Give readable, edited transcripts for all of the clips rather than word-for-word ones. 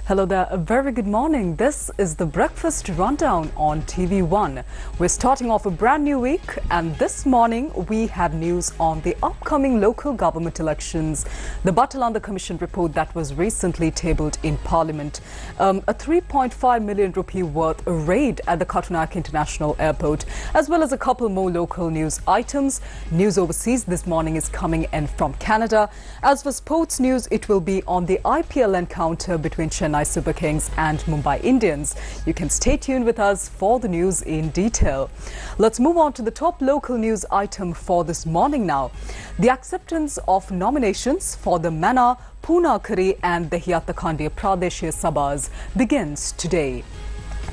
Hello there, a very good morning. This is the Breakfast Rundown on TV1. We're starting off a brand new week, and this morning we have news on the upcoming local government elections. The Balanda Commission report that was recently tabled in Parliament. A 3.5 million rupee worth raid at the Karunaratne International Airport, as well as a couple more local news items. News overseas this morning is coming in from Canada. As for sports news, it will be on the IPL encounter between Chennai Super Kings and Mumbai Indians. You can stay tuned with us for the news in detail. Let's move on to the top local news item for this morning now. The acceptance of nominations for the Mana, Punakari and the Hiyatakandi Pradeshia Sabhas begins today.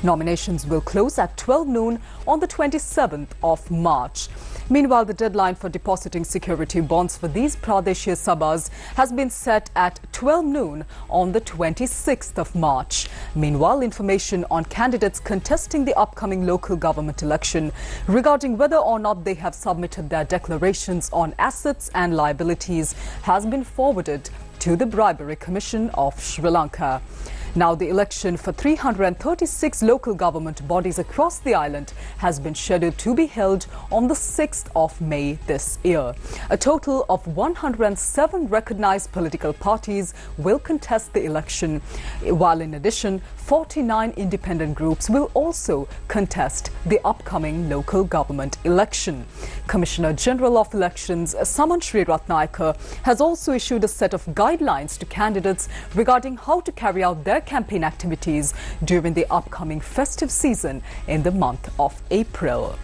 Nominations will close at 12 noon on the 27th of March. Meanwhile, the deadline for depositing security bonds for these Pradeshia Sabhas has been set at 12 noon on the 26th of March. Meanwhile, information on candidates contesting the upcoming local government election regarding whether or not they have submitted their declarations on assets and liabilities has been forwarded to the Bribery Commission of Sri Lanka. Now, the election for 336 local government bodies across the island has been scheduled to be held on the 6th of May this year. A total of 107 recognized political parties will contest the election, while in addition, 49 independent groups will also contest the upcoming local government election. Commissioner General of Elections, Sri Ratnayaka, has also issued a set of guidelines to candidates regarding how to carry out their campaign activities during the upcoming festive season in the month of April.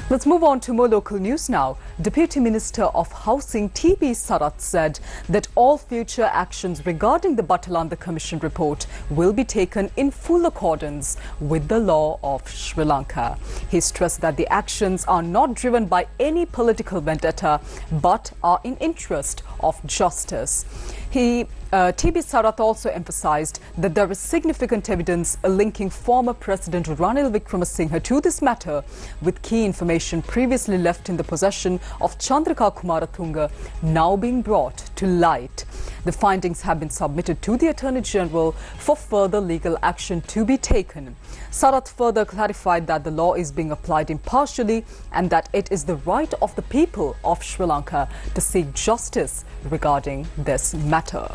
Let's move on to more local news now. Deputy Minister of Housing T.B. Sarath said that all future actions regarding the Balanda Commission report will be taken in full accordance with the law of Sri Lanka. He stressed that the actions are not driven by any political vendetta but are in interest of justice. T.B. Sarath also emphasized that there is significant evidence linking former President Ranil Wickremesinghe to this matter, with key information previously left in the possession of Chandrika Kumaratunga now being brought to light. The findings have been submitted to the Attorney General for further legal action to be taken. Sarath further clarified that the law is being applied impartially and that it is the right of the people of Sri Lanka to seek justice regarding this matter.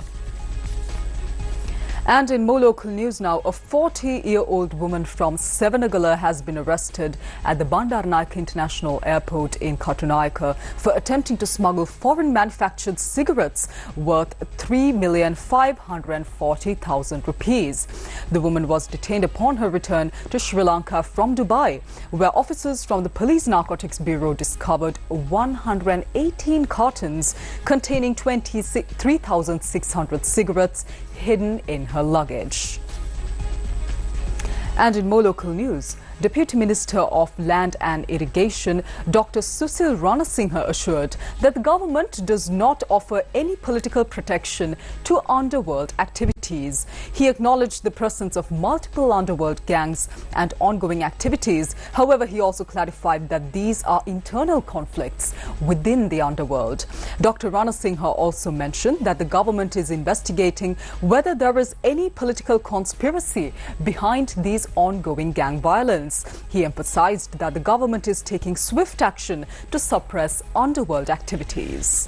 And in more local news now, a 40-year-old woman from Sevanagala has been arrested at the Bandaranaike International Airport in Karunaratne for attempting to smuggle foreign manufactured cigarettes worth 3,540,000 rupees. The woman was detained upon her return to Sri Lanka from Dubai, where officers from the Police Narcotics Bureau discovered 118 cartons containing 23,600 cigarettes hidden in her luggage. And in more local news, Deputy Minister of Land and Irrigation, Dr. Susil Ranasinghe, assured that the government does not offer any political protection to underworld activities. He acknowledged the presence of multiple underworld gangs and ongoing activities. However, he also clarified that these are internal conflicts within the underworld. Dr. Ranasinghe also mentioned that the government is investigating whether there is any political conspiracy behind these ongoing gang violence. He emphasized that the government is taking swift action to suppress underworld activities.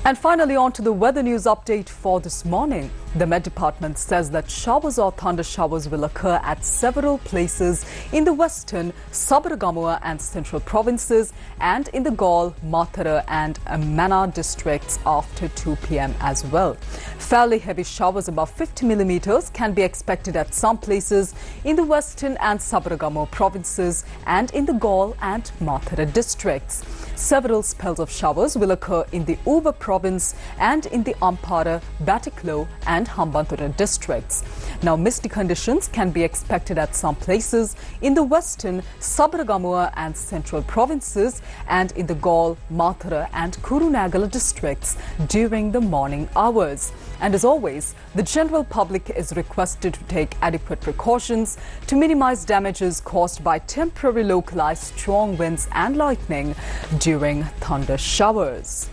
And finally, on to the weather news update for this morning. The Met Department says that showers or thunder showers will occur at several places in the western, Sabaragamuwa and central provinces and in the Gaul, Mathura and Mana districts after 2 p.m. as well. Fairly heavy showers above 50 millimeters can be expected at some places in the western and Sabaragamuwa provinces and in the Gaul and Mathura districts. Several spells of showers will occur in the Uva province and in the Ampara, Batiklo and Hambantota districts. Now, misty conditions can be expected at some places in the western, Sabaragamuwa and central provinces and in the Gaul, Mathura and Kurunegala districts during the morning hours. And as always, the general public is requested to take adequate precautions to minimize damages caused by temporary localized strong winds and lightning during thunder showers.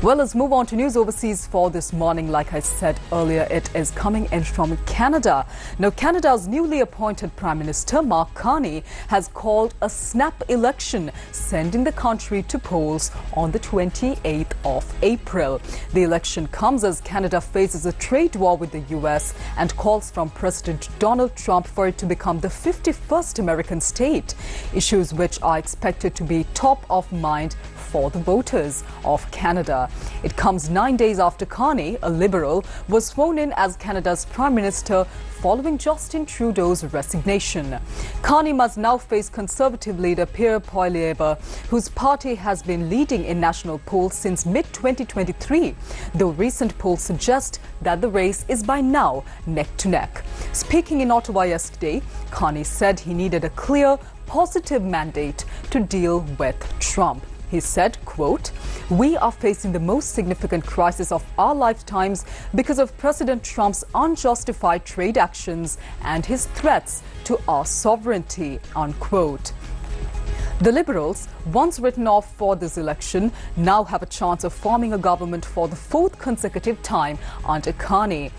Well, let's move on to news overseas for this morning. Like I said earlier, it is coming in from Canada. Now, Canada's newly appointed Prime Minister, Mark Carney, has called a snap election, sending the country to polls on the 28th of April. The election comes as Canada faces a trade war with the US and calls from President Donald Trump for it to become the 51st American state, issues which are expected to be top of mind for the voters of Canada. It comes 9 days after Carney, a Liberal, was sworn in as Canada's Prime Minister following Justin Trudeau's resignation. Carney must now face Conservative leader Pierre Poilievre, whose party has been leading in national polls since mid-2023, though recent polls suggest that the race is by now neck to neck. Speaking in Ottawa yesterday, Carney said he needed a clear, positive mandate to deal with Trump. He said, quote, "We are facing the most significant crisis of our lifetimes because of President Trump's unjustified trade actions and his threats to our sovereignty," unquote. The Liberals, once written off for this election, now have a chance of forming a government for the fourth consecutive time under Carney.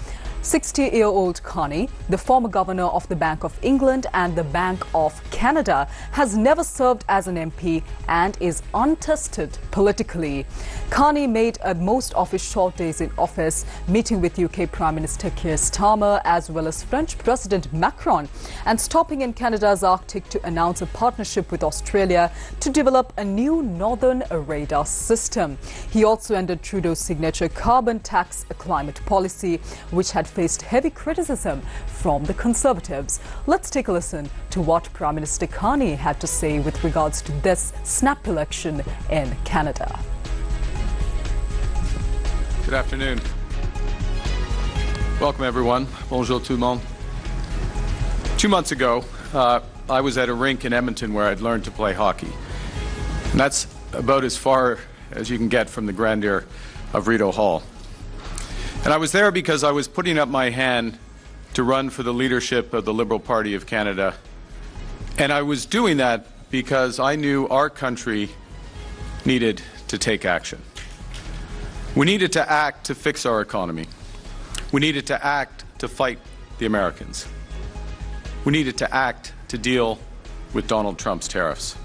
60-year-old Carney, the former governor of the Bank of England and the Bank of Canada, has never served as an MP and is untested politically. Carney made most of his short days in office, meeting with UK Prime Minister Keir Starmer as well as French President Macron, and stopping in Canada's Arctic to announce a partnership with Australia to develop a new northern radar system. He also ended Trudeau's signature carbon tax climate policy, which had faced heavy criticism from the Conservatives. Let's take a listen to what Prime Minister Carney had to say with regards to this snap election in Canada. Good afternoon. Welcome, everyone. Bonjour tout le monde. 2 months ago, I was at a rink in Edmonton where I'd learned to play hockey. And that's about as far as you can get from the grandeur of Rideau Hall. And I was there because I was putting up my hand to run for the leadership of the Liberal Party of Canada. And I was doing that because I knew our country needed to take action. We needed to act to fix our economy. We needed to act to fight the Americans. We needed to act to deal with Donald Trump's tariffs.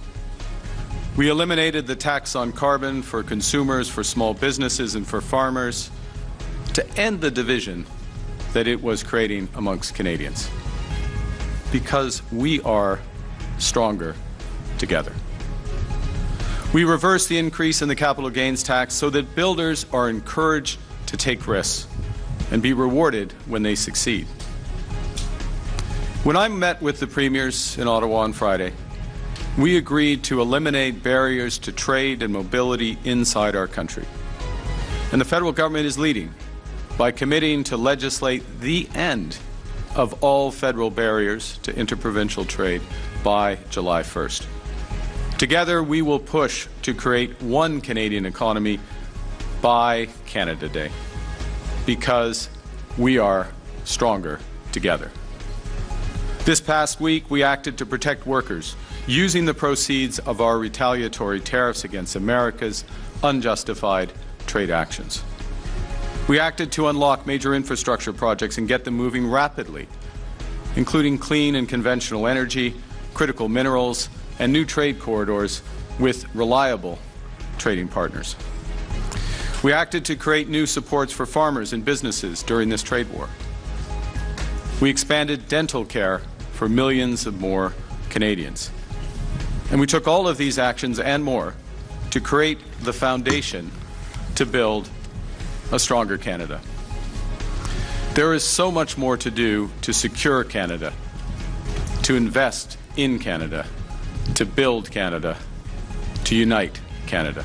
We eliminated the tax on carbon for consumers, for small businesses, and for farmers, to end the division that it was creating amongst Canadians. Because we are stronger together. We reversed the increase in the capital gains tax so that builders are encouraged to take risks and be rewarded when they succeed. When I met with the premiers in Ottawa on Friday, we agreed to eliminate barriers to trade and mobility inside our country. And the federal government is leading by committing to legislate the end of all federal barriers to interprovincial trade by July 1st. Together, we will push to create one Canadian economy by Canada Day, because we are stronger together. This past week, we acted to protect workers, using the proceeds of our retaliatory tariffs against America's unjustified trade actions. We acted to unlock major infrastructure projects and get them moving rapidly, including clean and conventional energy, critical minerals, and new trade corridors with reliable trading partners. We acted to create new supports for farmers and businesses during this trade war. We expanded dental care for millions of more Canadians. And we took all of these actions and more to create the foundation to build a stronger Canada. There is so much more to do to secure Canada, to invest in Canada, to build Canada, to unite Canada.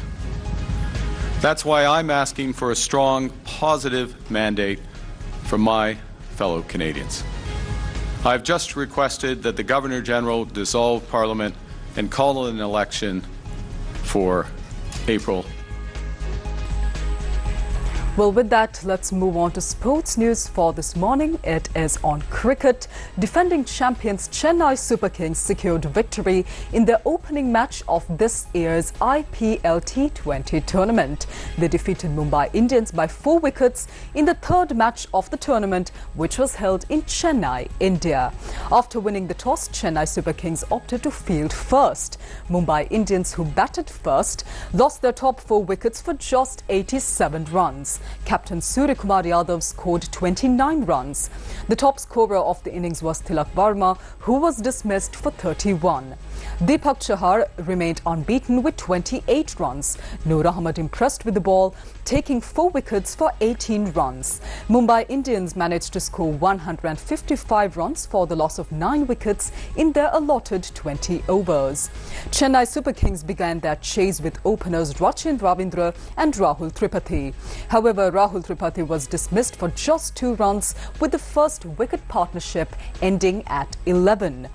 That's why I'm asking for a strong, positive mandate from my fellow Canadians. I've just requested that the Governor-General dissolve Parliament and call an election for April. Well, with that, let's move on to sports news for this morning. It is on cricket. Defending champions Chennai Super Kings secured victory in their opening match of this year's IPL T20 tournament. They defeated Mumbai Indians by 4 wickets in the third match of the tournament, which was held in Chennai, India. After winning the toss, Chennai Super Kings opted to field first. Mumbai Indians, who batted first, lost their top 4 wickets for just 87 runs. Captain Suryakumar Yadav scored 29 runs. The top scorer of the innings was Tilak Varma, who was dismissed for 31. Deepak Chahar remained unbeaten with 28 runs. Noor Ahmed impressed with the ball, taking 4 wickets for 18 runs. Mumbai Indians managed to score 155 runs for the loss of 9 wickets in their allotted 20 overs. Chennai Super Kings began their chase with openers Rachin Ravindra and Rahul Tripathi. However, Rahul Tripathi was dismissed for just 2 runs, with the first wicket partnership ending at 11.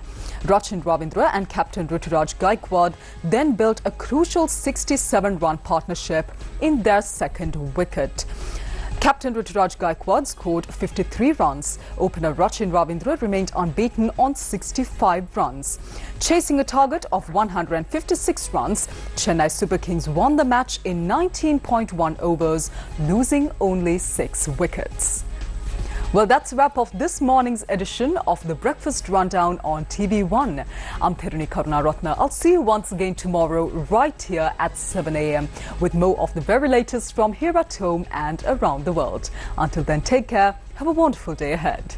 Rachin Ravindra and captain Ruturaj Gaikwad then built a crucial 67-run partnership in their second wicket. Captain Ruturaj Gaikwad scored 53 runs. Opener Rachin Ravindra remained unbeaten on 65 runs. Chasing a target of 156 runs, Chennai Super Kings won the match in 19.1 overs, losing only 6 wickets. Well, that's a wrap of this morning's edition of the Breakfast Rundown on TV1. I'm Therunee Karunaratne. I'll see you once again tomorrow right here at 7 a.m. with more of the very latest from here at home and around the world. Until then, take care. Have a wonderful day ahead.